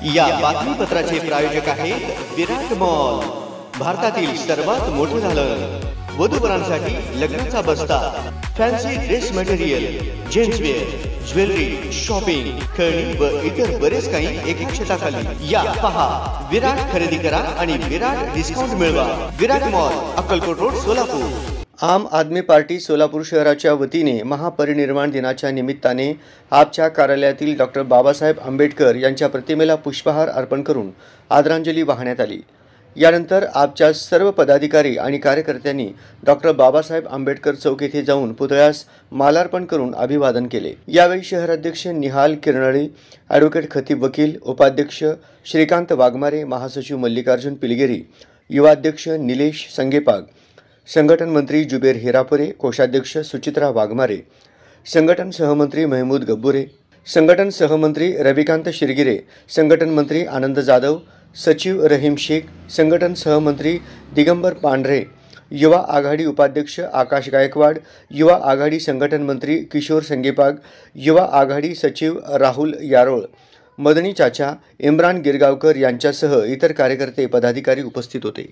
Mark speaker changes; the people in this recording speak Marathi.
Speaker 1: या बातमीपत्राचे प्रायोजक आहेत विराट मॉल, भारतातील सर्वात मोठे दालन, वधूवरांसाठी लग्नाचा बस्ता, fancy dress material, gentswear, jewellery, shopping, खेळणी व इतर बरेच काही एका छताखाली. या पहा, विराट खरेदी करा आणि विराट डिस्काउंट मिळवा. विराट मॉल, अक्कलकोट रोड, सोलापूर. आम आदमी पार्टी सोलापूर शहराच्या वतीने महापरिनिर्वाण दिनाच्या निमित्ताने आपच्या कार्यालयातील डॉक्टर बाबासाहेब आंबेडकर यांच्या प्रतिमेला पुष्पहार अर्पण करून आदरांजली वाहण्यात आली. यानंतर आपच्या सर्व पदाधिकारी आणि कार्यकर्त्यांनी डॉक्टर बाबासाहेब आंबेडकर चौक येथे जाऊन पुतळ्यास मालार्पण करून अभिवादन केले. यावेळी शहराध्यक्ष निहाल किरणळे, ॲडव्होकेट खतीब वकील, उपाध्यक्ष श्रीकांत वाघमारे, महासचिव मल्लिकार्जुन पिलगेरी, युवाध्यक्ष निलेश संगेपाग, संघटन मंत्री जुबेर हिरापुरे, कोषाध्यक्ष सुचित्रा वाघमारे, संघटन सहमंत्री महमूद गब्बुरे, संघटन सहमंत्री रविकांत शिरगिरे, संघटन मंत्री आनंद जाधव, सचिव रहीम शेख, संघटन सहमंत्री दिगंबर पांढरे, युवा आघाडी उपाध्यक्ष आकाश गायकवाड, युवा आघाडी संघटन मंत्री किशोर संगेपाग, युवा आघाडी सचिव राहुल यारोळ, मदनी चाचा, इम्रान गिरगावकर यांच्यासह इतर कार्यकर्ते पदाधिकारी उपस्थित होते.